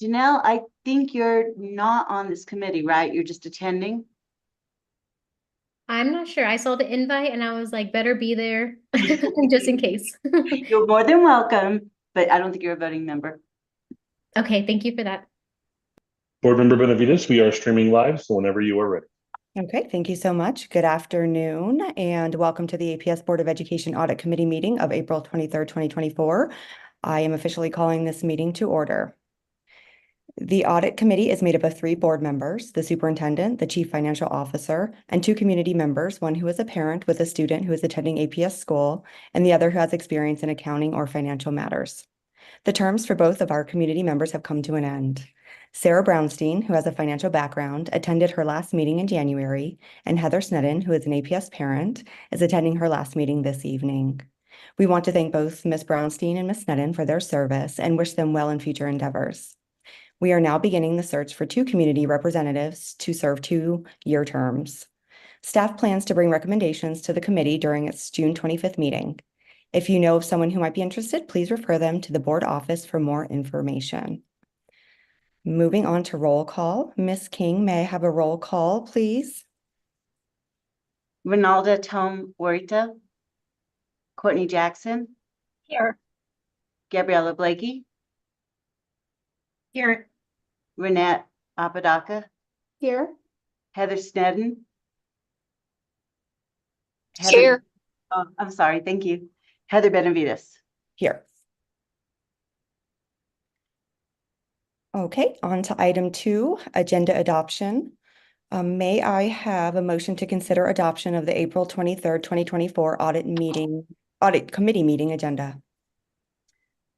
Janelle, I think you're not on this committee, right? You're just attending? I'm not sure. I saw the invite and I was like, better be there just in case. You're more than welcome, but I don't think you're a voting member. Okay, thank you for that. Board Member Benavides, we are streaming live, so whenever you are ready. Okay, thank you so much. Good afternoon and welcome to the APS Board of Education Audit Committee meeting of April 23rd, 2024. I am officially calling this meeting to order. The Audit Committee is made up of 3 board members, the superintendent, the chief financial officer, and 2 community members, one who is a parent with a student who is attending APS school, and the other who has experience in accounting or financial matters. The terms for both of our community members have come to an end. Sarah Brownstein, who has a financial background, attended her last meeting in January, and Heather Snedden, who is an APS parent, is attending her last meeting this evening. We want to thank both Ms. Brownstein and Ms. Snedden for their service and wish them well in future endeavors. We are now beginning the search for 2 community representatives to serve 2-year terms. Staff plans to bring recommendations to the committee during its June 25th meeting. If you know of someone who might be interested, please refer them to the board office for more information. Moving on to roll call. Ms. King, may I have a roll call, please? Ronalda Tom Huerta, Courtney Jackson, Here. Gabriella Blakey, Here. Renette Apodaca, Here. Heather Snedden. Here. Oh, I'm sorry. Thank you. Heather Benavides. Here. Okay, on to item 2, agenda adoption. May I have a motion to consider adoption of the April 23rd, 2024 audit committee meeting agenda?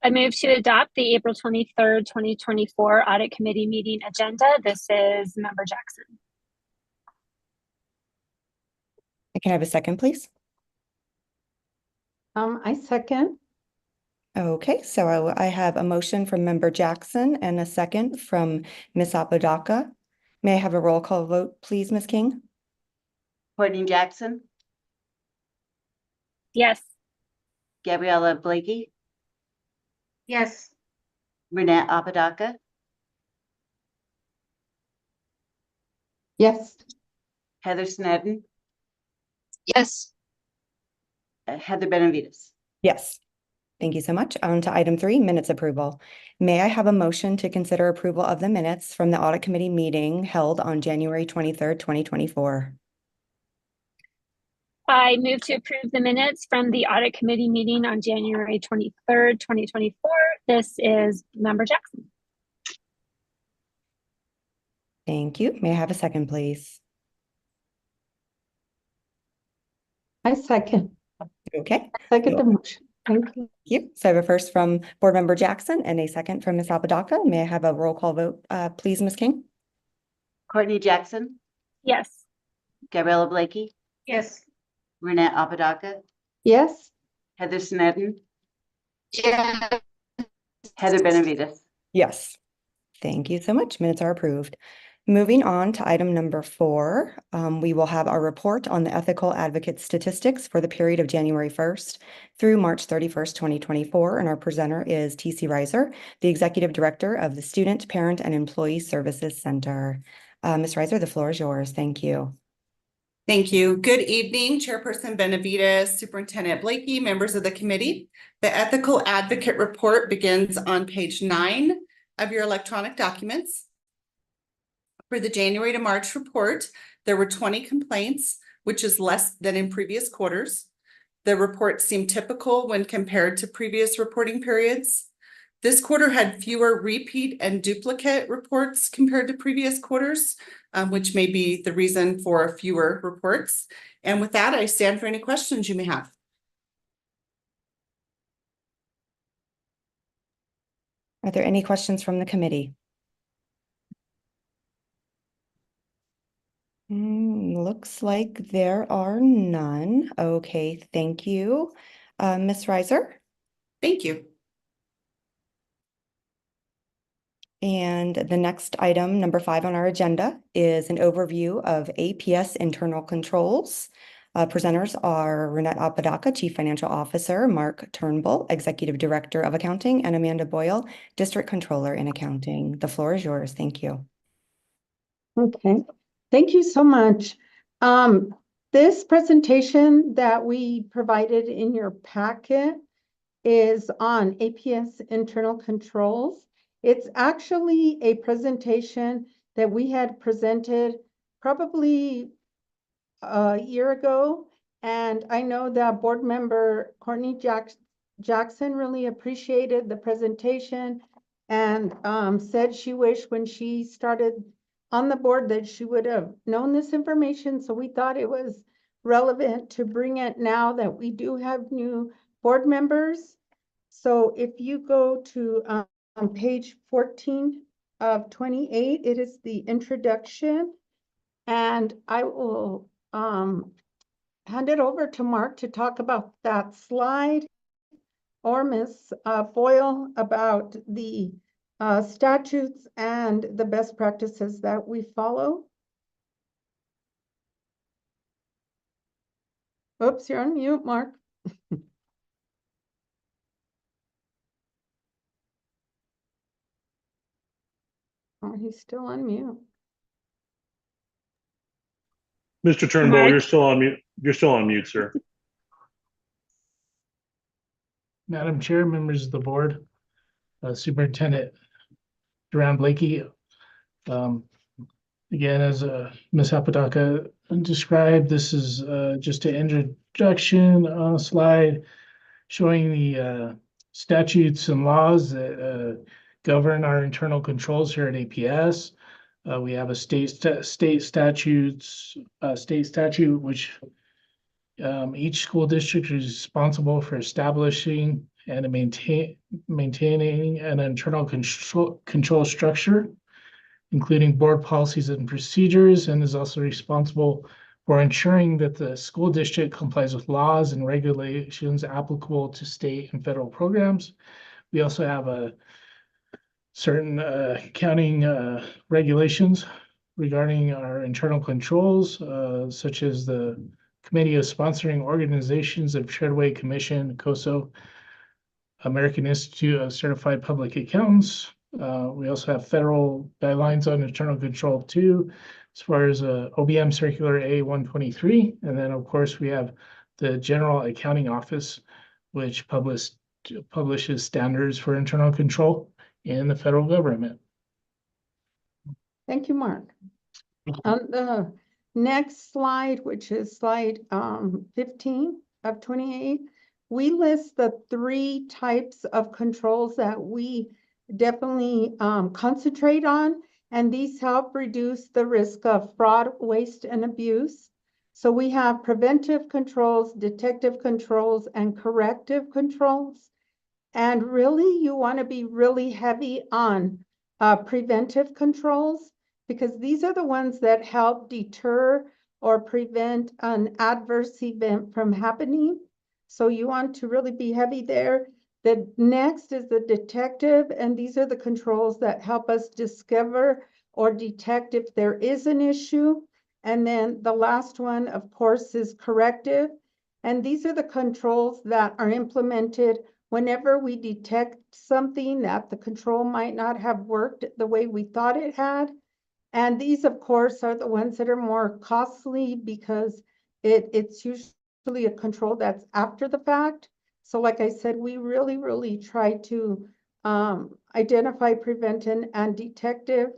I move to adopt the April 23rd, 2024 Audit Committee meeting agenda. This is Member Jackson. Can I have a second, please? I second. Okay, so I have a motion from Member Jackson and a second from Ms. Apodaca. May I have a roll call vote, please, Ms. King? Courtney Jackson, Yes. Gabriella Blakey, Yes. Renette Apodaca, Yes. Heather Snedden, Yes. Heather Benavides. Yes. Thank you so much. On to item 3, minutes approval. May I have a motion to consider approval of the minutes from the audit committee meeting held on January 23rd, 2024? I move to approve the minutes from the Audit Committee meeting on January 23rd, 2024. This is Member Jackson. Thank you. May I have a second, please? I second. Okay. Second the motion. Thank you. Thank you. So I have a first from Board Member Jackson and a second from Ms. Apodaca. May I have a roll call vote, please, Ms. King? Courtney Jackson, Yes. Gabriella Blakey, Yes. Renette Apodaca, Yes. Heather Snedden, Yes. Heather Benavides. Yes. Thank you so much. Minutes are approved. Moving on to item number 4, we will have our report on the ethical advocate statistics for the period of January 1st through March 31st, 2024. And our presenter is T.C. Reiser, the Executive Director of the Student, Parent, and Employee Services Center. Ms. Reiser, the floor is yours. Thank you. Thank you. Good evening, Chairperson Benavides, Superintendent Blakey, members of the committee. The Ethical Advocate Report begins on page 9 of your electronic documents. For the January to March report, there were 20 complaints, which is less than in previous quarters. The report seemed typical when compared to previous reporting periods. This quarter had fewer repeat and duplicate reports compared to previous quarters, which may be the reason for fewer reports. And with that, I stand for any questions you may have. Are there any questions from the committee? Looks like there are none. Okay, thank you. Ms. Reiser? Thank you. And the next item, number 5 on our agenda, is an overview of APS internal controls. Presenters are Renette Apodaca, Chief Financial Officer, Mark Turnbull, Executive Director of Accounting, and Amanda Boyle, District Controller in Accounting. The floor is yours. Thank you. Okay, thank you so much. This presentation that we provided in your packet is on APS internal controls. It's actually a presentation that we had presented probably a year ago. And I know that board member Courtney Jackson really appreciated the presentation and said she wished when she started on the board that she would have known this information. So we thought it was relevant to bring it now that we do have new board members. So if you go to on page 14 of 28, it is the introduction. And I will hand it over to Mark to talk about that slide, or Ms. Boyle about the statutes and the best practices that we follow. Oops, you're on mute, Mark. Oh, he's still on mute. Mr. Turnbull, Mark? you're still on mute. You're still on mute, sir. Madam Chair, members of the board, Superintendent Duran Blakey. Again, as Ms. Apodaca described, this is just an introduction slide showing the statutes and laws that govern our internal controls here at APS. We have a state statute which each school district is responsible for establishing and maintaining an internal control structure, including board policies and procedures, and is also responsible for ensuring that the school district complies with laws and regulations applicable to state and federal programs. We also have a certain accounting regulations regarding our internal controls, such as the Committee of Sponsoring Organizations of Treadway Commission, COSO, American Institute of Certified Public Accountants. We also have federal guidelines on internal control too, as far as OBM Circular A-123. And then, of course, we have the General Accounting Office, which publishes standards for internal control in the federal government. Thank you, Mark. On the next slide, which is slide 15 of 28, we list the 3 types of controls that we definitely concentrate on, and these help reduce the risk of fraud, waste, and abuse. So we have preventive controls, detective controls, and corrective controls. And really, you want to be really heavy on preventive controls, because these are the ones that help deter or prevent an adverse event from happening. So you want to really be heavy there. The next is the detective, and these are the controls that help us discover or detect if there is an issue. And then the last one, of course, is corrective. And these are the controls that are implemented whenever we detect something that the control might not have worked the way we thought it had. And these, of course, are the ones that are more costly because it's usually a control that's after the fact. So like I said, we really try to identify preventive and detective.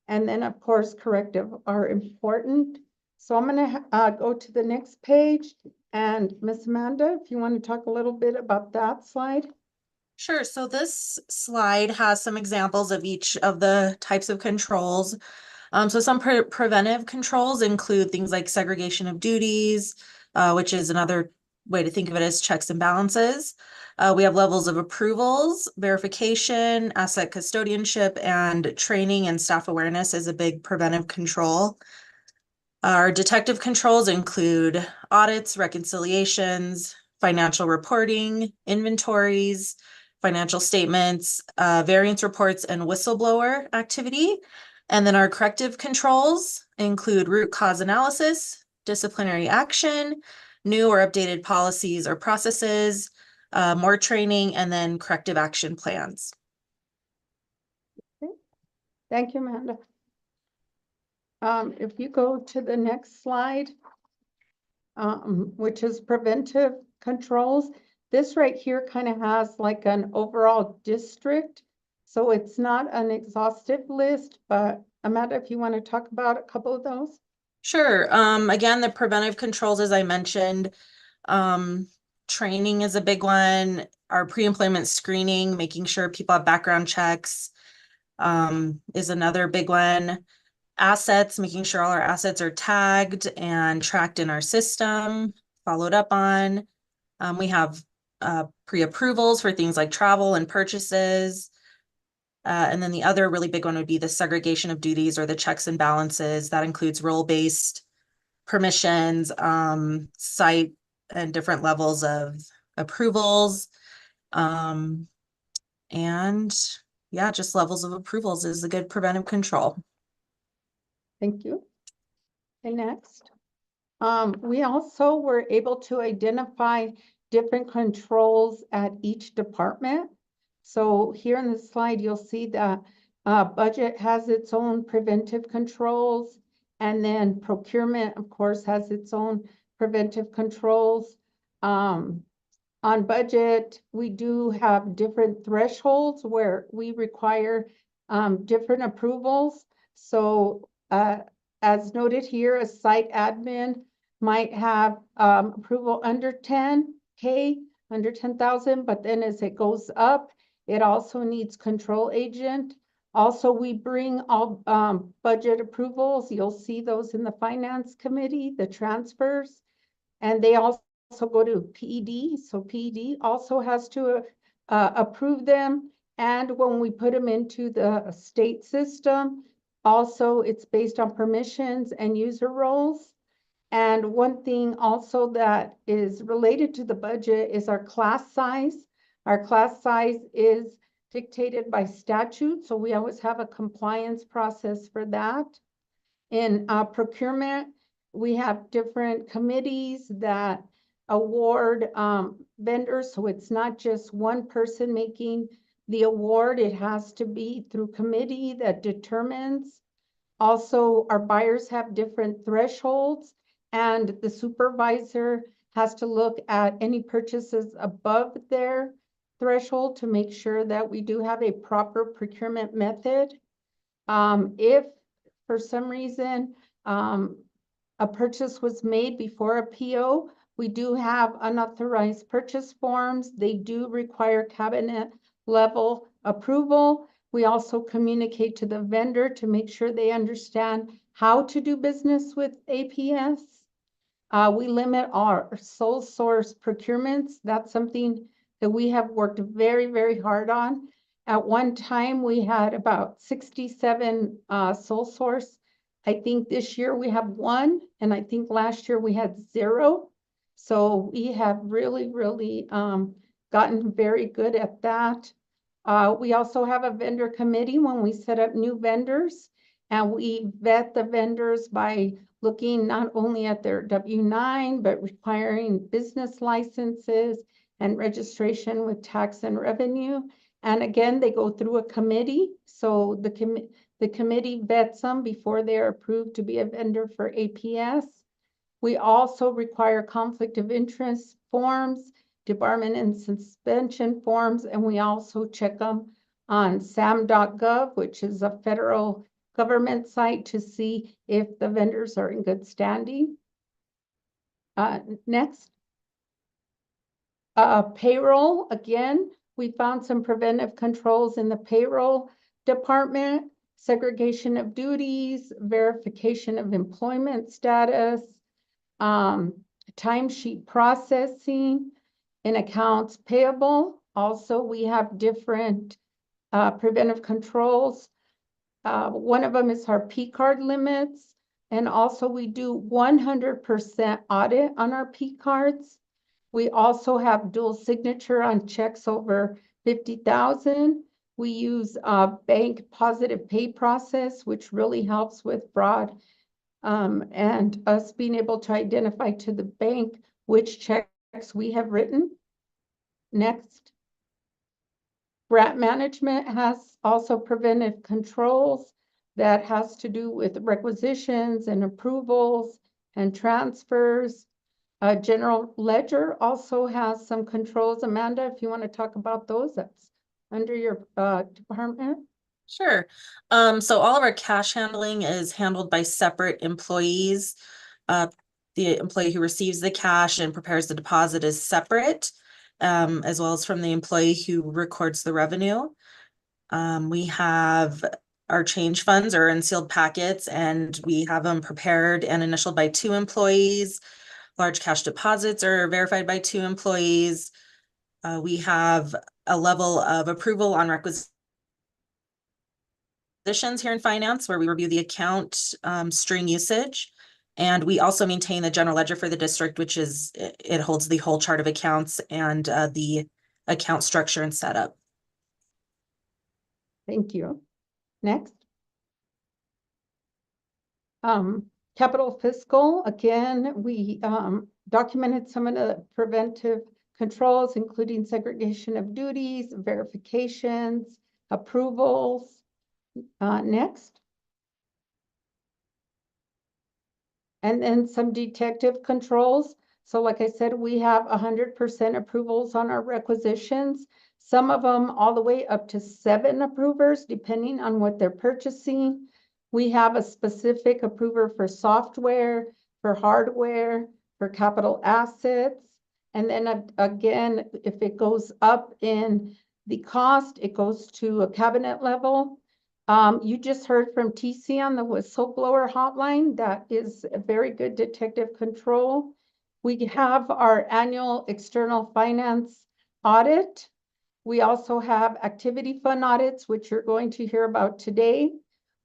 And then, of course, corrective are important. So I'm going to go to the next page. And Ms. Amanda, if you want to talk a little bit about that slide. Sure. So this slide has some examples of each of the types of controls. So some preventive controls include things like segregation of duties, which is another way to think of it as checks and balances. We have levels of approvals, verification, asset custodianship, and training and staff awareness is a big preventive control. Our detective controls include audits, reconciliations, financial reporting, inventories, financial statements, variance reports, and whistleblower activity. And then our corrective controls include root cause analysis, disciplinary action, new or updated policies or processes, more training, and then corrective action plans. Thank you, Amanda. If you go to the next slide, which is preventive controls, this right here kind of has like an overall district. So it's not an exhaustive list, but Amanda, if you want to talk about a couple of those. Sure. Again, the preventive controls, as I mentioned, training is a big one. Our pre-employment screening, making sure people have background checks, is another big one. Assets, making sure all our assets are tagged and tracked in our system, followed up on. We have pre-approvals for things like travel and purchases. And then the other really big one would be the segregation of duties or the checks and balances. That includes role-based permissions, site and different levels of approvals. And yeah, just levels of approvals is a good preventive control. Thank you. Okay, next. We also were able to identify different controls at each department. So here in the slide, you'll see that budget has its own preventive controls, and then procurement, of course, has its own preventive controls. On budget, we do have different thresholds where we require different approvals. So as noted here, a site admin might have approval under 10K, under 10,000, but then as it goes up, it also needs control agent. Also, we bring all budget approvals. You'll see those in the finance committee, the transfers, and they also go to PED. So PED also has to approve them. And when we put them into the state system, also it's based on permissions and user roles. And one thing also that is related to the budget is our class size. Our class size is dictated by statute, so we always have a compliance process for that. In procurement, we have different committees that award vendors, so it's not just one person making the award. It has to be through committee that determines. Also, our buyers have different thresholds, and the supervisor has to look at any purchases above their threshold to make sure that we do have a proper procurement method. If for some reason a purchase was made before a PO, we do have unauthorized purchase forms. They do require cabinet level approval. We also communicate to the vendor to make sure they understand how to do business with APS. We limit our sole source procurements. That's something that we have worked very, very hard on. At one time, we had about 67 sole source. I think this year we have 1, and I think last year we had 0. So we have really, really gotten very good at that. We also have a vendor committee when we set up new vendors, and we vet the vendors by looking not only at their W-9, but requiring business licenses and registration with tax and revenue. And again, they go through a committee. So the committee vets them before they're approved to be a vendor for APS. We also require conflict of interest forms, debarment and suspension forms, and we also check them on sam.gov, which is a federal government site, to see if the vendors are in good standing. Next. Payroll, again, we found some preventive controls in the payroll department, segregation of duties, verification of employment status, timesheet processing, in accounts payable. Also, we have different preventive controls. One of them is our P card limits. And also we do 100% audit on our P cards. We also have dual signature on checks over 50,000. We use bank positive pay process, which really helps with fraud and us being able to identify to the bank which checks we have written. Next. Grant management has also preventive controls that has to do with requisitions and approvals and transfers. General ledger also has some controls. Amanda, if you want to talk about those, that's under your department. Sure. So all of our cash handling is handled by separate employees. The employee who receives the cash and prepares the deposit is separate, as well as from the employee who records the revenue. We have our change funds are in sealed packets, and we have them prepared and initialed by 2 employees. Large cash deposits are verified by 2 employees. We have a level of approval on requisitions here in finance where we review the account string usage. And we also maintain the general ledger for the district, which is, it holds the whole chart of accounts and the account structure and setup. Thank you. Next. Capital fiscal, again, we documented some of the preventive controls, including segregation of duties, verifications, approvals. Next. And then some detective controls. So like I said, we have 100% approvals on our requisitions. Some of them all the way up to 7 approvers, depending on what they're purchasing. We have a specific approver for software, for hardware, for capital assets. And then again, if it goes up in the cost, it goes to a cabinet level. You just heard from TC on the whistleblower hotline. That is a very good detective control. We have our annual external finance audit. We also have activity fund audits, which you're going to hear about today.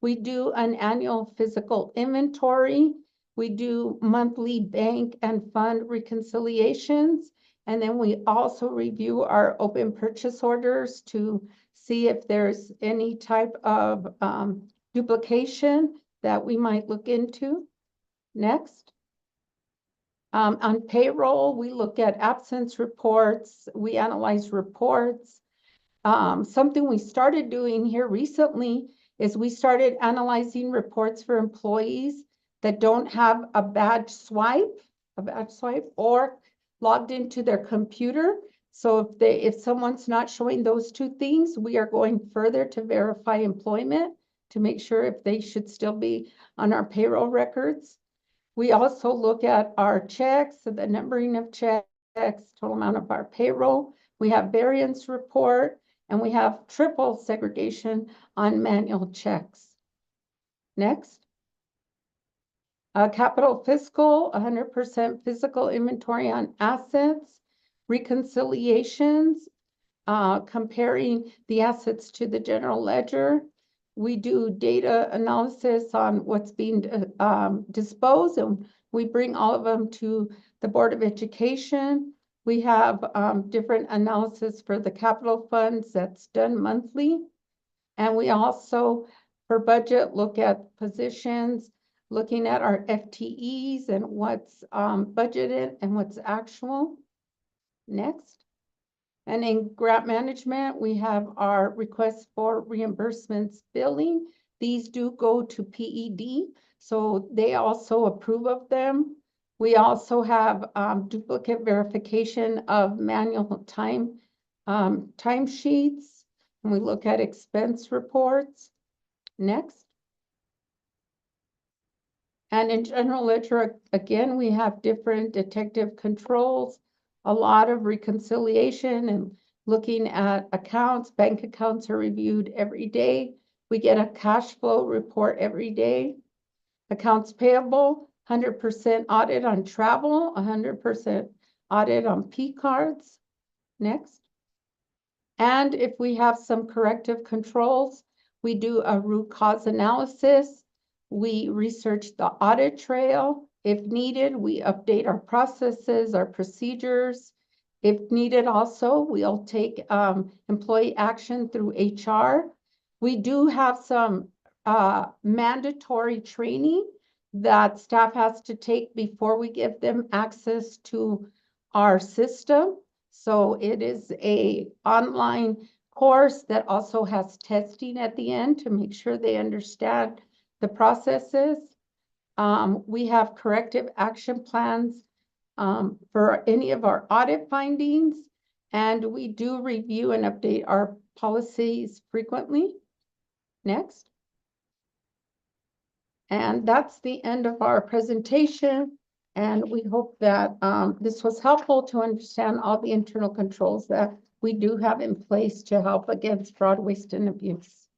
We do an annual physical inventory. We do monthly bank and fund reconciliations. And then we also review our open purchase orders to see if there's any type of duplication that we might look into. Next. On payroll, we look at absence reports. We analyze reports. Something we started doing here recently is we started analyzing reports for employees that don't have a badge swipe or logged into their computer. So if someone's not showing those 2 things, we are going further to verify employment to make sure if they should still be on our payroll records. We also look at our checks, so the numbering of checks, total amount of our payroll. We have variance report, and we have triple segregation on manual checks. Next. Capital fiscal, 100% physical inventory on assets, reconciliations, comparing the assets to the general ledger. We do data analysis on what's being disposed, and we bring all of them to the Board of Education. We have different analysis for the capital funds that's done monthly. And we also, for budget, look at positions, looking at our FTEs and what's budgeted and what's actual. Next. And in grant management, we have our requests for reimbursements billing. These do go to PED, so they also approve of them. We also have duplicate verification of manual timesheets, and we look at expense reports. Next. And in general ledger, again, we have different detective controls, a lot of reconciliation and looking at accounts. Bank accounts are reviewed every day. We get a cash flow report every day. Accounts payable, 100% audit on travel, 100% audit on P cards. Next. And if we have some corrective controls, we do a root cause analysis. We research the audit trail. If needed, we update our processes, our procedures. If needed also, we'll take employee action through HR. We do have some mandatory training that staff has to take before we give them access to our system. So it is a online course that also has testing at the end to make sure they understand the processes. We have corrective action plans for any of our audit findings, and we do review and update our policies frequently. Next. And that's the end of our presentation. And we hope that this was helpful to understand all the internal controls that we do have in place to help against fraud, waste, and abuse.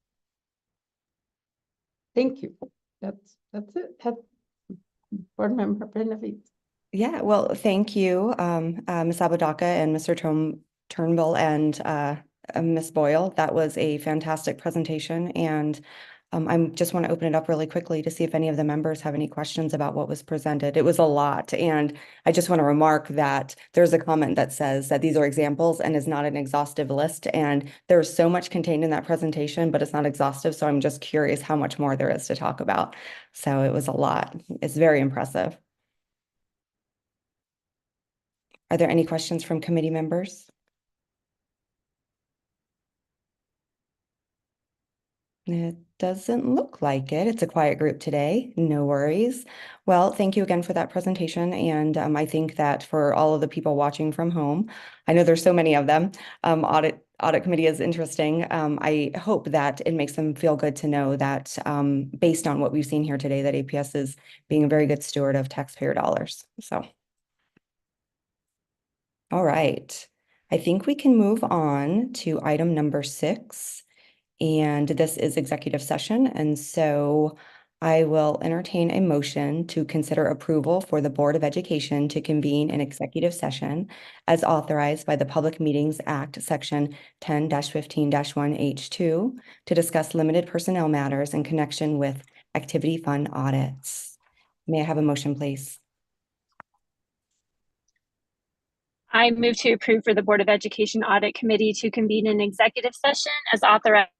Thank you. That's it. Board Member Benavides. Yeah, well, thank you, Ms. Apodaca and Mr. Turnbull and Ms. Boyle. That was a fantastic presentation, and I just want to open it up really quickly to see if any of the members have any questions about what was presented. It was a lot, and I just want to remark that there's a comment that says that these are examples and is not an exhaustive list, and there's so much contained in that presentation, but it's not exhaustive, so I'm just curious how much more there is to talk about. So it was a lot. It's very impressive. Are there any questions from committee members? It doesn't look like it. It's a quiet group today. No worries. Well, thank you again for that presentation. And I think that for all of the people watching from home, I know there's so many of them, audit committee is interesting. I hope that it makes them feel good to know that based on what we've seen here today, that APS is being a very good steward of taxpayer dollars. So. All right, I think we can move on to item number 6, and this is executive session. And so I will entertain a motion to consider approval for the Board of Education to convene an executive session as authorized by the Public Meetings Act, Section 10-15-1H2, to discuss limited personnel matters in connection with activity fund audits. May I have a motion, please? I move to approve for the Board of Education Audit Committee to convene an executive session as authorized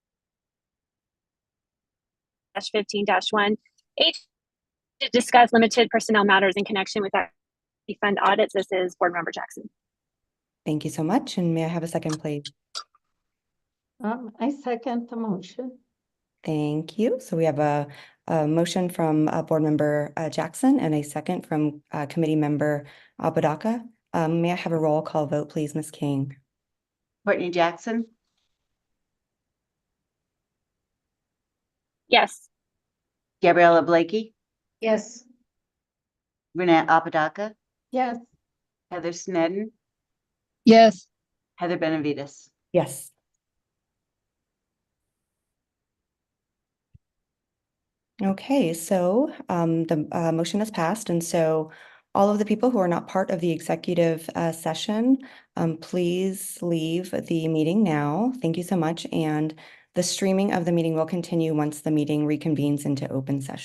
15-1H to discuss limited personnel matters in connection with our fund audits. This is Board Member Jackson. Thank you so much. And may I have a second, please? I second the motion. Thank you. So we have a motion from Board Member Jackson and a second from Committee Member Apodaca. May I have a roll call vote, please, Ms. King? Courtney Jackson, Yes. Gabriella Blakey, Yes. Renee Apodaca, Yes. Heather Snedden, Yes. Heather Benavides. Yes. Okay, so the motion has passed, and so all of the people who are not part of the executive session, please leave the meeting now. Thank you so much, and the streaming of the meeting will continue once the meeting reconvenes into open session.